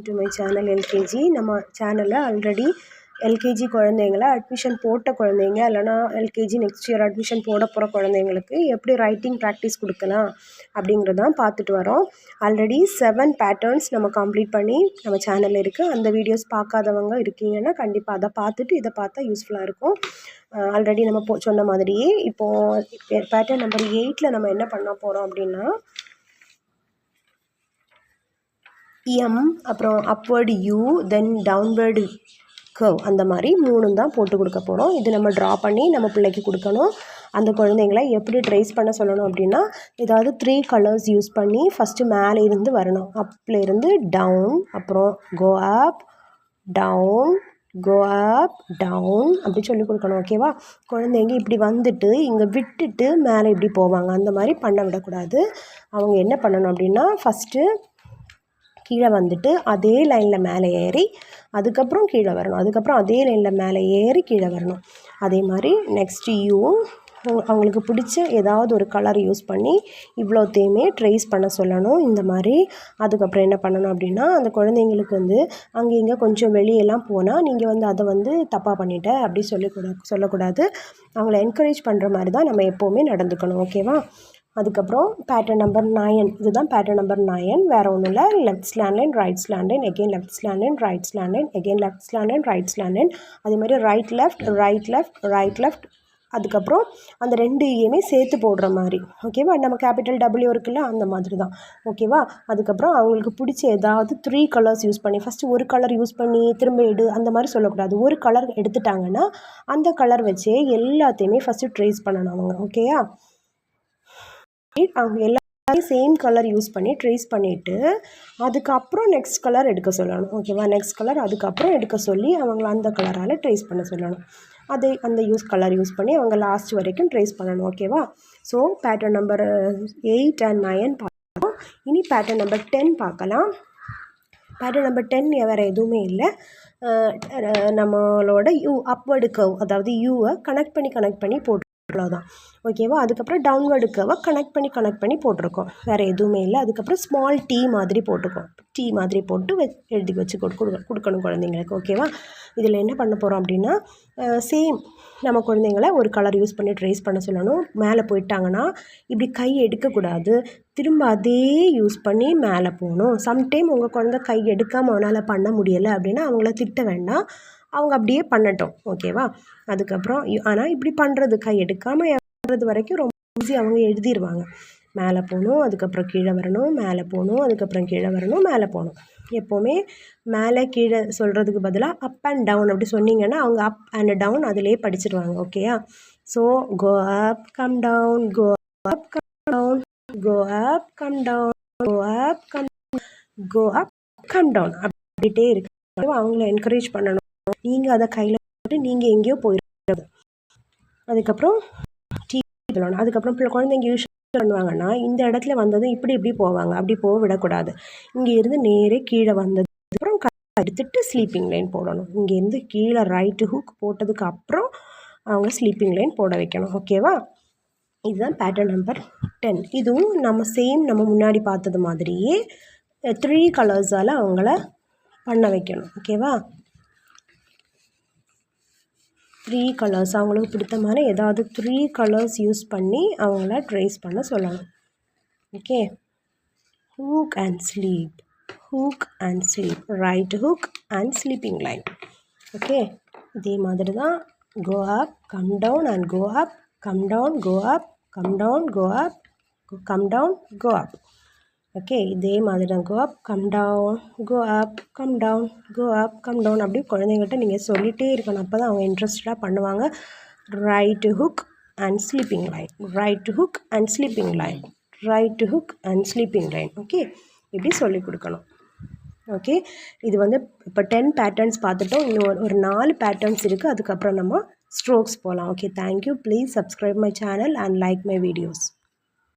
To my channel LKG. நம்ம சேனலில் already LKG குழந்தைங்கள அட்மிஷன் போட்ட குழந்தைங்க இல்லைனா எல்கேஜி நெக்ஸ்ட் இயர் அட்மிஷன் போட போகிற குழந்தைங்களுக்கு எப்படி ரைட்டிங் ப்ராக்டிஸ் கொடுக்கலாம் அப்படிங்கிறதான் பார்த்துட்டு வரோம். ஆல்ரெடி 7 பேட்டர்ன்ஸ் நம்ம கம்ப்ளீட் பண்ணி நம்ம சேனலில் இருக்குது. அந்த வீடியோஸ் பார்க்காதவங்க இருக்கீங்கன்னா கண்டிப்பாக அதை பார்த்துட்டு இதை பார்த்தா யூஸ்ஃபுல்லாக இருக்கும். ஆல்ரெடி நம்ம சொன்ன மாதிரியே இப்போது பேட்டர்ன் நம்பர் 8 நம்ம என்ன பண்ண போகிறோம் அப்படின்னா எம், அப்புறம் upward you, then downward curve, அந்த மாதிரி 3 தான் போட்டு கொடுக்க போகிறோம். இது நம்ம ட்ரா பண்ணி நம்ம பிள்ளைக்கு கொடுக்கணும். அந்த குழந்தைங்கள எப்படி ட்ரேஸ் பண்ண சொல்லணும் அப்படின்னா ஏதாவது 3 கலர்ஸ் யூஸ் பண்ணி ஃபஸ்ட்டு மேலே இருந்து வரணும். அப்பில் இருந்து டவுன், அப்புறம் கோ அப், டவுன், கோ அப், டவுன் அப்படி சொல்லி கொடுக்கணும். ஓகேவா? குழந்தைங்க இப்படி வந்துட்டு இங்கே விட்டுட்டு மேலே இப்படி போவாங்க. அந்த மாதிரி பண்ண விடக்கூடாது. அவங்க என்ன பண்ணணும் அப்படின்னா ஃபஸ்ட்டு கீழே வந்துட்டு அதே லைனில் மேலே ஏறி அதுக்கப்புறம் கீழே வரணும். அதுக்கப்புறம் அதே லைனில் மேலே ஏறி கீழே வரணும். அதே மாதிரி நெக்ஸ்ட்டு யூவும் அவங்களுக்கு பிடிச்ச ஏதாவது ஒரு கலர் யூஸ் பண்ணி இவ்வளோத்தையுமே ட்ரேஸ் பண்ண சொல்லணும். இந்த மாதிரி அதுக்கப்புறம் என்ன பண்ணணும் அப்படின்னா அந்த குழந்தைங்களுக்கு அங்கே இங்கே கொஞ்சம் வெளியெல்லாம் போனால் நீங்கள் அதை தப்பாக பண்ணிட்ட அப்படி சொல்லக்கூடாது. அவங்கள என்கரேஜ் பண்ணுற மாதிரி தான் நம்ம எப்போவுமே நடந்துக்கணும். ஓகேவா? அதுக்கப்புறம் பேட்டர்ன் நம்பர் 9, இதுதான் பேட்டர்ன் நம்பர் 9. வேறு ஒன்றும் இல்லை. Left slant line, right slant line, again left slant line, right slant line, again left slant line, right slant line. அதே மாதிரி right left, right left, right left. அதுக்கப்புறம் அந்த 2 சேர்த்து போடுற மாதிரி. ஓகேவா? நம்ம கேபிட்டல் டபிள்யூ இருக்குல்ல, அந்த மாதிரி தான். ஓகேவா? அதுக்கப்புறம் அவங்களுக்கு பிடிச்ச ஏதாவது 3 கலர்ஸ் யூஸ் பண்ணி ஃபஸ்ட்டு ஒரு கலர் யூஸ் பண்ணி திரும்ப அந்த மாதிரி சொல்லக்கூடாது. ஒரு கலர் எடுத்துட்டாங்கன்னா அந்த கலர் வச்சே எல்லாத்தையுமே ஃபஸ்ட்டு ட்ரேஸ் பண்ணணும் அவங்க. ஓகேயா? அவங்க எல்லாத்தையும் சேம் கலர் யூஸ் பண்ணி ட்ரேஸ் பண்ணிவிட்டு அதுக்கப்புறம் நெக்ஸ்ட் கலர் எடுக்க சொல்லணும். ஓகேவா? நெக்ஸ்ட் கலர் அதுக்கப்புறம் எடுக்க சொல்லி அவங்கள அந்த கலரால் ட்ரேஸ் பண்ண சொல்லணும். அந்த கலர் யூஸ் பண்ணி அவங்க லாஸ்ட் வரைக்கும் ட்ரேஸ் பண்ணணும். ஓகேவா? ஸோ பேட்டர்ன் நம்பர் 8 and 9 பார்க்கலாம். இனி பேட்டர்ன் நம்பர் 10 பார்க்கலாம். பேட்டர்ன் நம்பர் 10 வேறு எதுவுமே இல்லை. நம்மளோட அப்வர்டு கர்வ், அதாவது யூவை கனெக்ட் பண்ணி போட்டு அவ்வளோதான். ஓகேவா? அதுக்கப்புறம் டவுன்வர்டு கர்வை கனெக்ட் பண்ணி போட்டிருக்கோம். வேறு எதுவுமே இல்லை. அதுக்கப்புறம் ஸ்மால் டீ மாதிரி போட்டுக்கோம். டீ மாதிரி போட்டு எழுதி வச்சு கொடுக்கணும் குழந்தைங்களுக்கு. ஓகேவா? இதில் என்ன பண்ண போகிறோம் அப்படின்னா சேம் நம்ம குழந்தைங்கள ஒரு கலர் யூஸ் பண்ணி ட்ரேஸ் பண்ண சொல்லணும். மேலே போயிட்டாங்கன்னா இப்படி கை எடுக்கக்கூடாது. திரும்ப அதே யூஸ் பண்ணி மேலே போகணும். சம்டைம் உங்கள் குழந்தை கை எடுக்காமல் அவனால் பண்ண முடியலை அப்படின்னா அவங்கள திட்ட வேண்டாம். அவங்க அப்படியே பண்ணட்டும். ஓகேவா? அதுக்கப்புறம் ஆனால் இப்படி பண்ணுறது கை எடுக்காமல் பண்ணுறது வரைக்கும் ரொம்ப ஈஸி. அவங்க எழுதிடுவாங்க. மேலே போகணும், அதுக்கப்புறம் கீழே வரணும், மேலே போகணும், அதுக்கப்புறம் கீழே வரணும், மேலே போகணும். எப்போவுமே மேலே கீழே சொல்கிறதுக்கு பதிலாக அப் அண்ட் டவுன் அப்படி சொன்னீங்கன்னா அவங்க அப் அண்ட் டவுன் அதிலே படிச்சிடுவாங்க. ஓகேயா? So go up, come down, go up, come down, go up, come down, go up, come, கோ அப், கம் டவுன் அப்படின்ட்டே இருக்கு. அவங்கள என்கரேஜ் பண்ணணும். நீங்கள் அதை கையில் போட்டு நீங்கள் எங்கேயோ போயிடுறது. அதுக்கப்புறம் டீ சொல்லணும். அதுக்கப்புறம் குழந்தைங்க யூஸ் பண்ணுவாங்கன்னா இந்த இடத்துல வந்ததும் இப்படி போவாங்க. அப்படி போக விடக்கூடாது. இங்கேருந்து நேரே கீழே வந்ததுக்கப்புறம் எடுத்துகிட்டு ஸ்லீப்பிங் லைன் போடணும். இங்கேருந்து கீழே ரைட்டு ஹூக் போட்டதுக்கு அப்புறம் அவங்க ஸ்லீப்பிங் லைன் போட வைக்கணும். ஓகேவா? இதுதான் பேட்டர்ன் நம்பர் 10. இதுவும் நம்ம முன்னாடி பார்த்தது மாதிரியே 3 கலர்ஸால் அவங்கள பண்ண வைக்கணும். ஓகேவா? 3 கலர்ஸ் அவங்களுக்கு பிடித்த மாதிரி ஏதாவது 3 கலர்ஸ் யூஸ் பண்ணி அவங்கள ட்ரேஸ் பண்ண சொல்லணும். Okay? Hook and sleep, hook and sleep, right hook and sleeping line. Okay? இதே மாதிரி தான் go up, come down and go up, come down, go up, come down, go up, come down, go up. Okay? இதே மாதிரி தான் go up, come down, go up, come down, go up, come down அப்படி குழந்தைங்கள்ட்ட நீங்கள் சொல்லிகிட்டே இருக்கணும். அப்போ தான் அவங்க இன்ட்ரெஸ்டாக பண்ணுவாங்க. Right hook and sleeping line, right hook and sleeping line, right hook and sleeping line. Okay? இப்படி சொல்லிக் கொடுக்கணும். ஓகே? இது இப்போ 10 பேட்டர்ன்ஸ் பார்த்துட்டோம். இன்னும் ஒரு 4 பேட்டர்ன்ஸ் இருக்குது. அதுக்கப்புறம் நம்ம ஸ்ட்ரோக்ஸ் போகலாம். Okay? Thank you. Please subscribe my channel and like my videos.